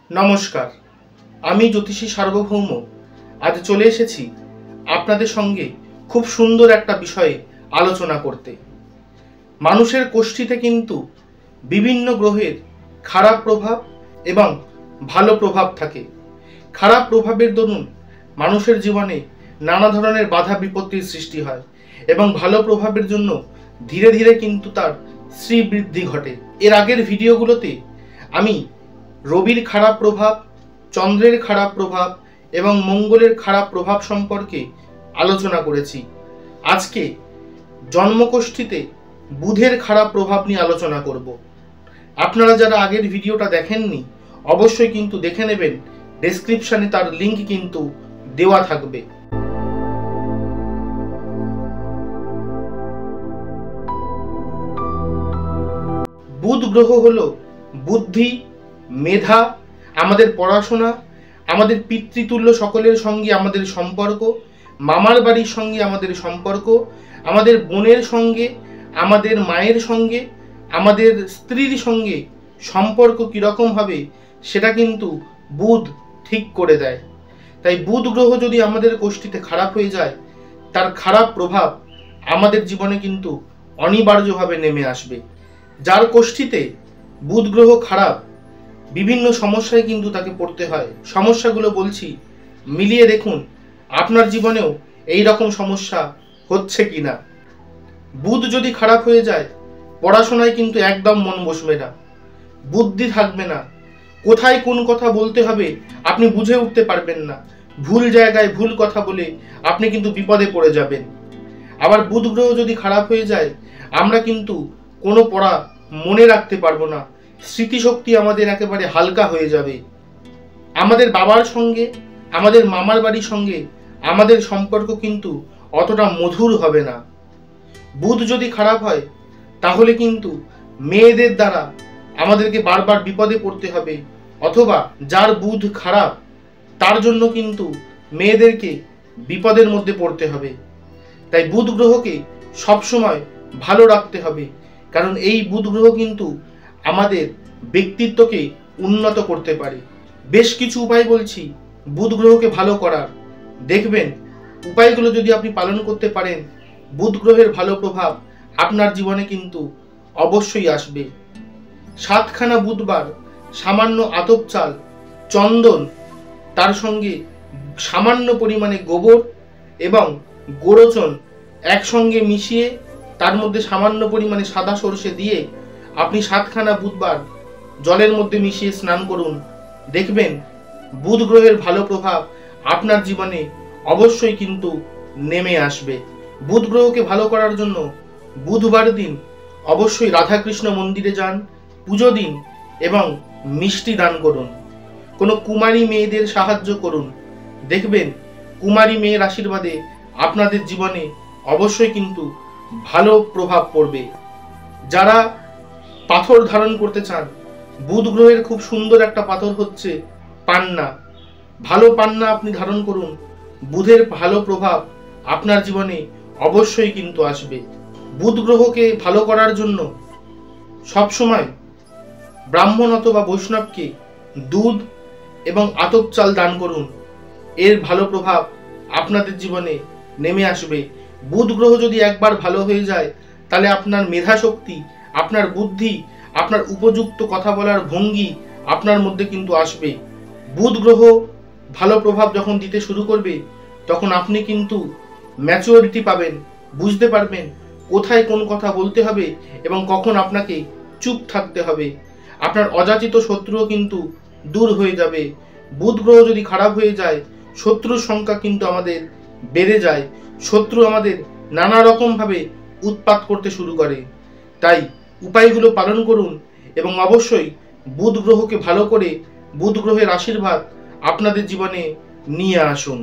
নমস্কার, আমি জ্যোতিষী সার্বভৌম আজ চলে এসেছি আপনাদের সঙ্গে খুব সুন্দর একটা বিষয়ে আলোচনা করতে। মানুষের কোষ্ঠীতে কিন্তু বিভিন্ন গ্রহের খারাপ প্রভাব এবং ভালো প্রভাব থাকে। খারাপ প্রভাবের দরুন মানুষের জীবনে নানা ধরনের বাধা বিপত্তির সৃষ্টি হয় এবং ভালো প্রভাবের জন্য ধীরে ধীরে কিন্তু তার শ্রীবৃদ্ধি ঘটে। এর আগের ভিডিওগুলোতে আমি রবির খারাপ প্রভাব, চন্দ্রের খারাপ প্রভাব এবং মঙ্গলের খারাপ প্রভাব সম্পর্কে আলোচনা করেছি। আজকে জন্মকোষ্ঠীতে বুধের খারাপ প্রভাব নিয়ে আলোচনা করব। আপনারা যারা আগের ভিডিওটা দেখেননি অবশ্যই কিন্তু দেখে নেবেন, ডেসক্রিপশনে তার লিংক কিন্তু দেওয়া থাকবে। বুধ গ্রহ হলো বুদ্ধি, মেধা, আমাদের পড়াশোনা, আমাদের পিতৃতুল্য সকলের সঙ্গে আমাদের সম্পর্ক, মামার বাড়ির সঙ্গে আমাদের সম্পর্ক, আমাদের বোনের সঙ্গে, আমাদের মায়ের সঙ্গে, আমাদের স্ত্রীর সঙ্গে সম্পর্ক কীরকম হবে সেটা কিন্তু বুধ ঠিক করে দেয়। তাই বুধ গ্রহ যদি আমাদের কোষ্ঠীতে খারাপ হয়ে যায় তার খারাপ প্রভাব আমাদের জীবনে কিন্তু অনিবার্যভাবে নেমে আসবে। যার কোষ্ঠীতে বুধ গ্রহ খারাপ বিভিন্ন সমস্যায় কিন্তু তাকে পড়তে হয়। সমস্যাগুলো বলছি, মিলিয়ে দেখুন আপনার জীবনেও এই রকম সমস্যা হচ্ছে কিনা। বুধ যদি খারাপ হয়ে যায় পড়াশোনায় কিন্তু একদম মন বসবে না, বুদ্ধি থাকবে না, কোথায় কোন কথা বলতে হবে আপনি বুঝে উঠতে পারবেন না, ভুল জায়গায় ভুল কথা বলে আপনি কিন্তু বিপদে পড়ে যাবেন। আবার বুধ গ্রহ যদি খারাপ হয়ে যায় আমরা কিন্তু কোনো পড়া মনে রাখতে পারবো না, স্মৃতিশক্তি আমাদের একেবারে হালকা হয়ে যাবে। আমাদের বাবার সঙ্গে, আমাদের মামার বাড়ির সঙ্গে আমাদের সম্পর্ক কিন্তু অতটা মধুর হবে না। বুধ যদি খারাপ হয় তাহলে কিন্তু মেয়েদের দ্বারা আমাদেরকে বারবার বিপদে পড়তে হবে, অথবা যার বুধ খারাপ তার জন্য কিন্তু মেয়েদেরকে বিপদের মধ্যে পড়তে হবে। তাই বুধ গ্রহকে সবসময় ভালো রাখতে হবে, কারণ এই বুধ গ্রহ কিন্তু আমাদের ব্যক্তিত্বকে উন্নত করতে পারে। বেশ কিছু উপায় বলছি বুধ গ্রহকে ভালো করার, দেখবেন উপায়গুলো যদি আপনি পালন করতে পারেন বুধ গ্রহের ভালো প্রভাব আপনার জীবনে কিন্তু অবশ্যই আসবে। 7খানা বুধবার সামান্য আতপ চাল, চন্দন, তার সঙ্গে সামান্য পরিমাণে গোবর এবং গোরচন একসঙ্গে মিশিয়ে তার মধ্যে সামান্য পরিমাণে সাদা সর্ষে দিয়ে আপনি 7খানা বুধবার জলের মধ্যে মিশিয়ে স্নান করুন। দেখবেন বুধ গ্রহের ভালো প্রভাব আপনার জীবনে অবশ্যই কিন্তু নেমে আসবে। বুধ গ্রহকে ভালো করার জন্য বুধবার দিন অবশ্যই রাধাকৃষ্ণ মন্দিরে যান, পুজো দিন এবং মিষ্টি দান করুন। কোনো কুমারী মেয়েদের সাহায্য করুন, দেখবেন কুমারী মেয়ের আশীর্বাদে আপনাদের জীবনে অবশ্যই কিন্তু ভালো প্রভাব পড়বে। যারা পাথর ধারণ করতে চান, বুধ গ্রহের খুব সুন্দর একটা পাথর হচ্ছে পান্না। ভালো পান্না আপনি ধারণ করুন, বুধের ভালো প্রভাব আপনার জীবনে অবশ্যই কিন্তু আসবে। বুধ গ্রহকে ভালো করার জন্য সবসময় ব্রাহ্মণ অথবা বৈষ্ণবকে দুধ এবং আতপ চাল দান করুন, এর ভালো প্রভাব আপনাদের জীবনে নেমে আসবে। বুধ গ্রহ যদি একবার ভালো হয়ে যায় তাহলে আপনার মেধা শক্তি, আপনার বুদ্ধি, আপনার উপযুক্ত কথা বলার ভঙ্গি আপনার মধ্যে কিন্তু আসবে। বুধ গ্রহ ভালো প্রভাব যখন দিতে শুরু করবে তখন আপনি কিন্তু ম্যাচুরিটি পাবেন, বুঝতে পারবেন কোথায় কোন কথা বলতে হবে এবং কখন আপনাকে চুপ থাকতে হবে। আপনার অযাচিত শত্রুও কিন্তু দূর হয়ে যাবে। বুধ গ্রহ যদি খারাপ হয়ে যায় শত্রুর সংখ্যা কিন্তু আমাদের বেড়ে যায়, শত্রু আমাদের নানা রকমভাবে উৎপাত করতে শুরু করে। তাই উপায়গুলো পালন করুন এবং অবশ্যই বুধ গ্রহকে ভালো করে বুধ গ্রহের আশীর্বাদ আপনাদের জীবনে নিয়ে আসুন।